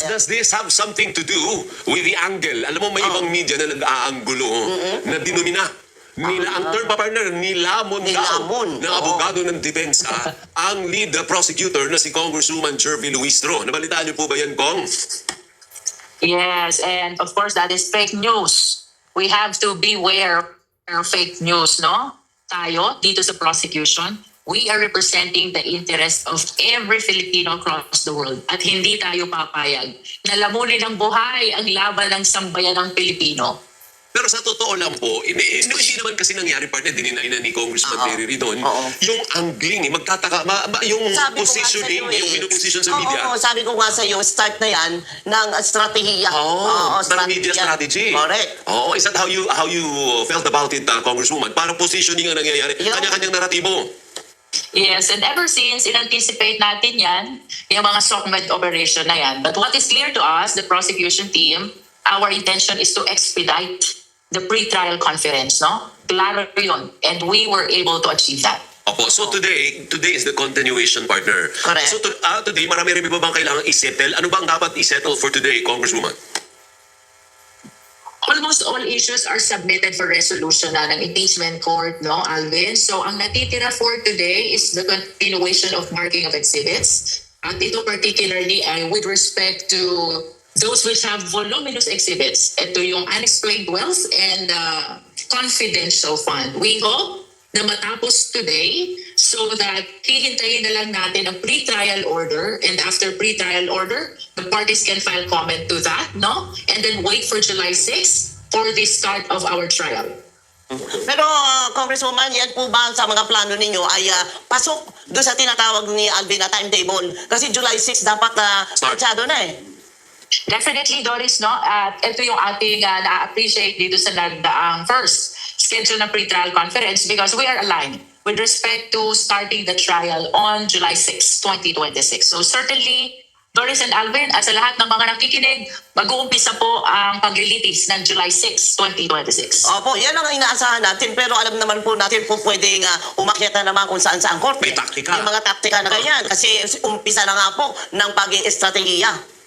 Does this have something to do with the angle? Alam mo, may ibang media na nag-aanggulo na dinumina. Ang third partner, nilamon ng abogado ng depensa ang lead prosecutor na si Congresswoman Chervy Luistro. Nabalitaan niyo po ba yan, Kong? Yes, and of course that is fake news. We have to beware of fake news, no? Tayo, dito sa prosecution, we are representing the interest of every Filipino across the world at hindi tayo papayag na lamunin ng buhay ang laban ng sambayanang Pilipino. Pero sa totoo lang po, hindi naman kasi nangyari partner, dininay na ni Congressman Terry Ridon, yung angling, magtataka, yung positioning, yung pinuposition sa media. Sabi ko nga sa iyo, start na yan ng strategiya. Ng media strategy. Correct. Is that how you felt about it, Congresswoman? Parang positioning ang nangyayari, kanya-kanyang naratibo. Yes, and ever since, in-anticipate natin yan, yung mga SOCMED operation na yan. But what is clear to us, the prosecution team, our intention is to expedite the pre-trial conference, no? Klaro yun. And we were able to achieve that. Opo, so today is the continuation, partner. Correct. So today, marami rin ba bang kailangan i-settle? Ano bang dapat i-settle for today, Congresswoman? Almost all issues are submitted for resolution na ng impeachment court, no, Alvin? So ang natitira for today is the continuation of marking of exhibits. At ito particularly ay with respect to those which have voluminous exhibits. Ito yung unexplained wealth and confidential fund. We hope na matapos today so that hihintayin na lang natin ang pre-trial order, and after pre-trial order, the parties can file comment to that, no? And then wait for July 6 for the start of our trial. Pero Congresswoman, yan po ba sa mga plano ninyo ay pasok doon sa tinatawag ni Alvin na timetable? Kasi July 6 dapat masyado na eh. Definitely, Doris, no? At ito yung ating na-appreciate dito sa nagdaang first schedule na pre-trial conference because we are aligned with respect to starting the trial on July 6, 2026. So certainly, Doris and Alvin, at sa lahat ng mga nakikinig, mag-uumpisa po ang paglilitis ng July 6, 2026. Opo, yan ang inaasahan natin. Pero alam naman po natin kung pwedeng umakyat na naman kung saan-saan korte. May taktika. May mga taktika na ganyan. Kasi umpisa na nga po ng pag-estrategiya.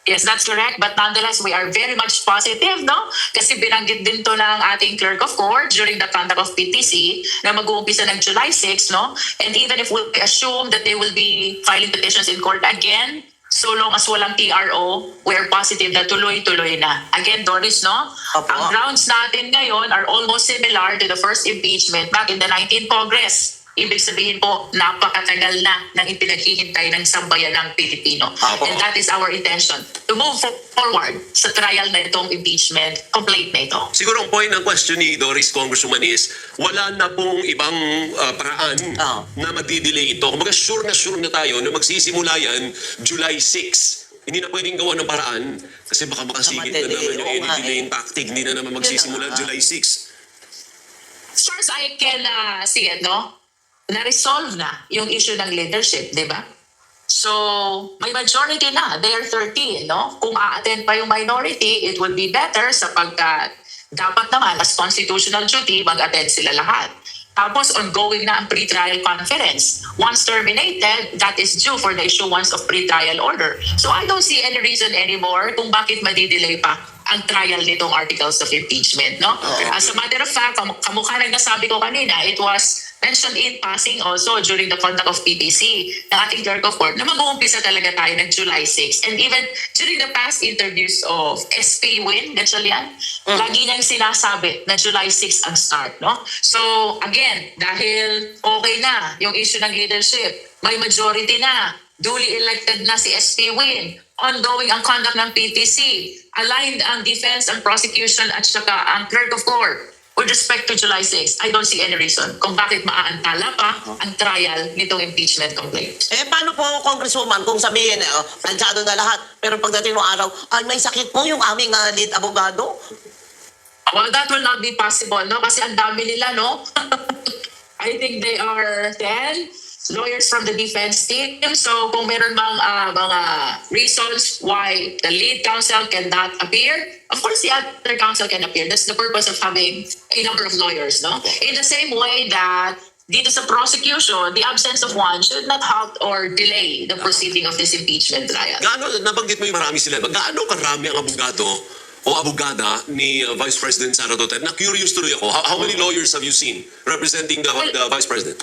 Yes, that's correct. But nonetheless, we are very much positive, no? Kasi binanggit din to ng ating clerk of court during the conduct of PTC na mag-uumpisa ng July 6, no? And even if we assume that they will be filing petitions in court again, so long as walang TRO, we're positive na tuloy-tuloy na. Again, Doris, no? Ang grounds natin ngayon are almost similar to the first impeachment back in the 19th Congress. Ibig sabihin po, napakatagal na nang ipinaghihintay ng sambayanang Pilipino. And that is our intention, to move forward sa trial na itong impeachment complaint na ito. Siguro ang point ng question ni Doris, Congresswoman, is wala na pong ibang paraan na madidelay ito. Kumbaga sure na tayo na magsisimula yan July 6. Hindi na pwedeng gawa ng paraan kasi baka makasigit na naman yung any delaying tactic. Hindi na naman magsisimula July 6. As far as I can see it, no? Na-resolve na yung issue ng leadership, di ba? So, may majority na. They are 13, no? Kung a-attend pa yung minority, it will be better sapagkat dapat naman as constitutional duty, mag-attend sila lahat. Tapos, ongoing na ang pre-trial conference. Once terminated, that is due for the issuance of pre-trial order. So, I don't see any reason anymore kung bakit madidelay pa ang trial nitong articles of impeachment, no? Okay. As a matter of fact, kamukha na nasabi ko kanina, it was mentioned in passing also during the conduct of PPC ng ating clerk of court na mag-uumpisa talaga tayo ng July 6. And even during the past interviews of SP Win Gatchalian, lagi niyang sinasabi na July 6 ang start, no? So, again, dahil okay na yung issue ng leadership, may majority na, duly elected na si SP Win, ongoing ang conduct ng PTC, aligned ang defense and prosecution at saka ang clerk of court with respect to July 6, I don't see any reason kung bakit maaantala pa ang trial nitong impeachment complaint. Paano po, Congresswoman, kung sabihin, planchado na lahat, pero pagdating ng araw, may sakit po yung aming lead abogado? Well, that will not be possible, no? Kasi ang dami nila, no? I think they are 10 lawyers from the defense team. So kung meron bang mga reasons why the lead counsel cannot appear, of course the other counsel can appear. That's the purpose of having a number of lawyers, no? In the same way that dito sa prosecution, the absence of one should not halt or delay the proceeding of this impeachment trial. Gaano, nabanggit mo yung marami sila, gaano karami ang abogado o abogada ni Vice President Sara Duterte? Na curious tuloy ako, how many lawyers have you seen representing the Vice President?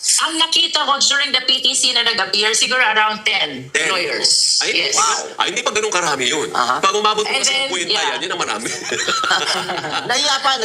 Ang nakita ko during the PTC na nag-appear, siguro around 10 lawyers. Ay, Yes. wow. Ay, hindi pa ganun karami yun. Aha. Pag umabot mo And sa then, 50 yeah. yan ang marami. Nahiya pa.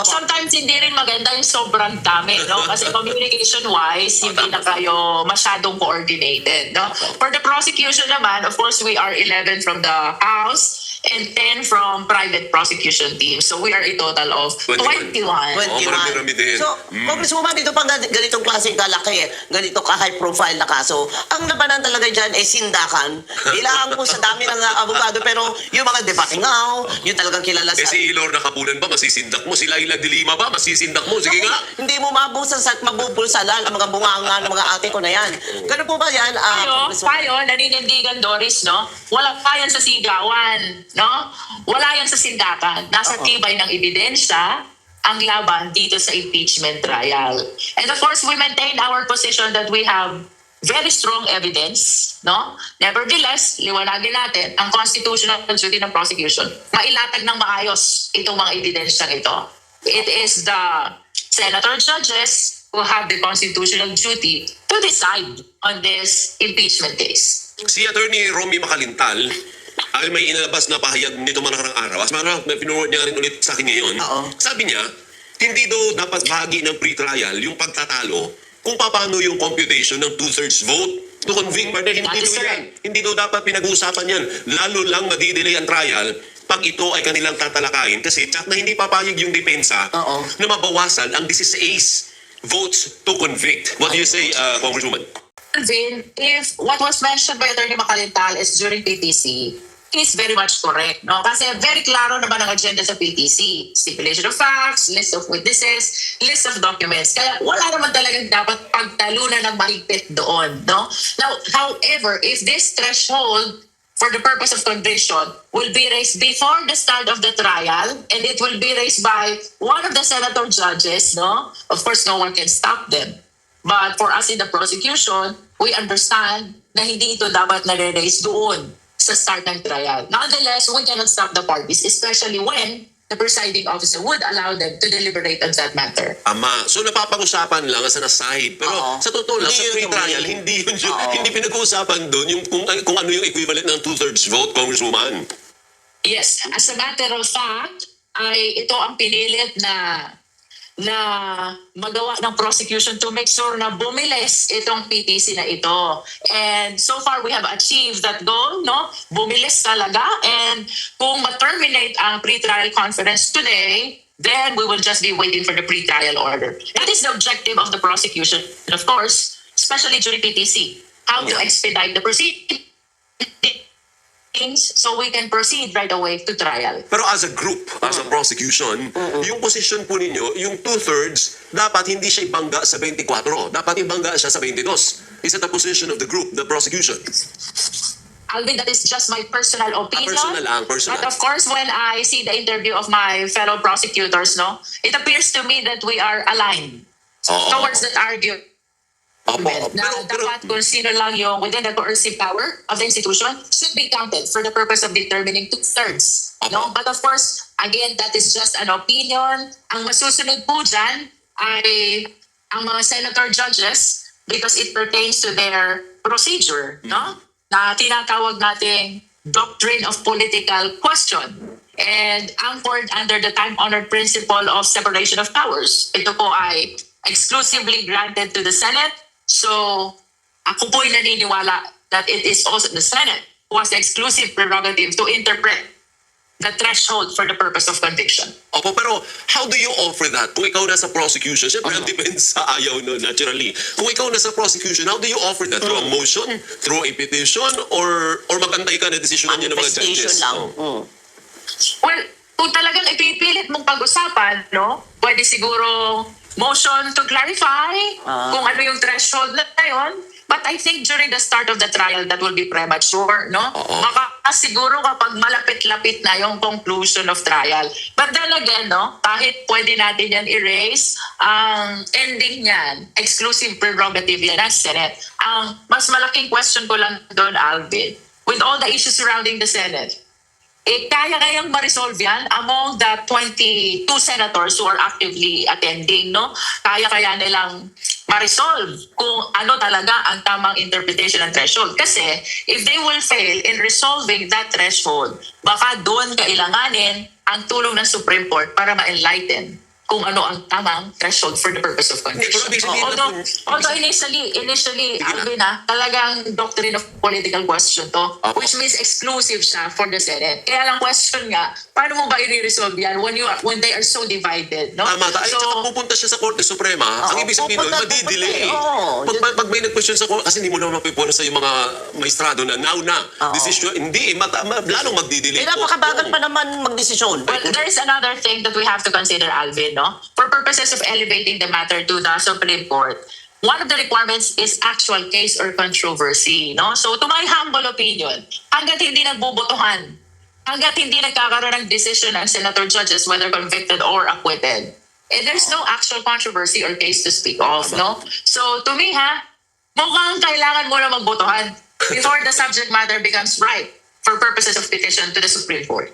Sometimes hindi rin maganda yung sobrang dami, no? Kasi communication-wise, hindi na kayo masyadong coordinated, no? For the prosecution naman, of course, we are 11 from the House and 10 from private prosecution team. So we are a total of 21. 21. Marami-rami din. So, Congresswoman, dito pang ganitong klaseng kalaki, ganito ka-high profile na kaso, ang labanan talaga dyan ay sindakan. Ilangan po sa dami ng abogado, pero yung mga debatingaw, yung talagang kilala Eh si Ilor Nakapunan ba, masisindak mo? Si Laila de Lima ba, masisindak mo? Sige nga. Hindi mo mabusan at mabubulsalan ang mga bunganga ng mga ate ko na yan. Ganun po ba yan? Payo, naninindigan Doris, no? Wala pa yan sa sigawan, no? Wala yan sa sindakan. Nasa tibay ng ebidensya ang laban dito sa impeachment trial. And of course, we maintain our position that we have very strong evidence, no? Nevertheless, liwanagin natin ang constitutional duty ng prosecution. Mailatag ng maayos itong mga ebidensyang ito. It is the senator judges who have the constitutional duty to decide on this impeachment case. Si Attorney Romy Macalintal ay may inalabas na pahayag nito mga nakarang araw. As matter of fact, pinuword niya rin ulit sa akin ngayon. Oo. Sabi niya, hindi daw dapat bahagi ng pre-trial yung pagtatalo kung paano yung computation ng 2/3 vote to convict. Partner, hindi That is daw yan. correct. Hindi daw dapat pinag-uusapan yan. Lalo lang madidelay ang trial pag ito ay kanilang tatalakayin. Kasi tsak na hindi papayag yung depensa Oo. na mabawasan ang 16 votes to convict. What do you say, Congresswoman? Vin, if what was mentioned by Attorney Macalintal is during PTC, he's very much correct, no? Kasi very klaro naman ang agenda sa PTC. Stipulation of facts, list of witnesses, list of documents. Kaya wala naman talagang dapat pagtalunan ng mahigpit doon, no? Now, however, if this threshold for the purpose of conviction will be raised before the start of the trial and it will be raised by one of the senator judges, no? Of course, no one can stop them. But for us in the prosecution, we understand na hindi ito dapat nare-raise doon sa start ng trial. Nonetheless, we cannot stop the parties, especially when the presiding officer would allow them to deliberate on that matter. Ama, so napapag-usapan lang sa nasahid. Pero Oo. sa totoo lang, Hindi sa yun pre-trial, yung- hindi yun Oo. hindi pinag-uusapan doon yung kung ano yung equivalent ng 2/3 vote, Congresswoman. Yes, as a matter of fact, ay ito ang pinilit na magawa ng prosecution to make sure na bumilis itong PTC na ito. And so far, we have achieved that goal, no? Bumilis talaga. And kung ma-terminate ang pre-trial conference today, then we will just be waiting for the pre-trial order. That is the objective of the prosecution. And of course, especially during PTC, how to expedite the proceedings so we can proceed right away to trial. Pero as a group, as a prosecution, yung position po ninyo, yung 2/3, dapat hindi siya ibangga sa 24. Dapat ibangga siya sa 22. Is that the position of the group, the prosecution? Alvin, that is just my personal opinion. Personal lang, personal. But of course, when I see the interview of my fellow prosecutors, no, it appears to me that we are aligned Oo. towards that argument. Opo. Na Pero, dapat kung sino lang yung within the coercive power of the institution should be counted for the purpose of determining 2/3. No? But of course, again, that is just an opinion. Ang masusunod po dyan ay ang mga senator judges because it pertains to their procedure, no? Na tinatawag nating doctrine of political question and anchored under the time-honored principle of separation of powers. Ito po ay exclusively granted to the Senate. So, ako po'y naniniwala that it is also the Senate who has the exclusive prerogative to interpret the threshold for the purpose of conviction. opo, pero how do you offer that? Kung ikaw nasa prosecution, syempre ang depends sa ayaw no, naturally. Kung ikaw nasa prosecution, how do you offer that? Through a motion? Through a petition? Or magantay ka na desisyonan niyo ng mga Manifestation judges? lang. Oh. Well, kung talagang ipipilit mong pag-usapan, no, pwede siguro motion to clarify kung ano yung threshold na yun. But I think during the start of the trial, that will be premature, no? Oo. Baka baka siguro kapag malapit-lapit na yung conclusion of trial. But then again, no, kahit pwede natin yan erase, ang ending niyan, exclusive prerogative yan ng Senate. Ang mas malaking question ko lang doon, Alvin, with all the issues surrounding the Senate, kaya kayang ma-resolve yan among the 22 senators who are actively attending, no? Kaya nilang ma-resolve kung ano talaga ang tamang interpretation ng threshold. Kasi if they will fail in resolving that threshold, baka doon kailanganin ang tulong ng Supreme Court para ma-enlighten kung ano ang tamang threshold for the purpose of conviction. Pero ibig sabihin na Although initially, Alvin, talagang doctrine of political question to, which means exclusive siya for the Senate. Kaya lang question nga, paano mo ba i-resolve yan when they are so divided, no? Tama. Ay, tsaka pupunta siya sa Korte Suprema. Ang ibig sabihin nun, madidelay. Pag may nag-question sa Korte, kasi hindi mo naman mapipunan sa yung mga maestrado na now na. Decision, hindi, lalong magdidelay. Napakabagal pa naman magdesisyon. Well, there is another thing that we have to consider, Alvin, no? For purposes of elevating the matter to the Supreme Court, one of the requirements is actual case or controversy, no? So, to my humble opinion, hanggat hindi nagbubotohan, hanggat hindi nagkakaroon ng decision ng senator judges whether convicted or acquitted, there's no actual controversy or case to speak of, no? So, to me, mukhang kailangan mo na magbotohan before the subject matter becomes ripe for purposes of petition to the Supreme Court.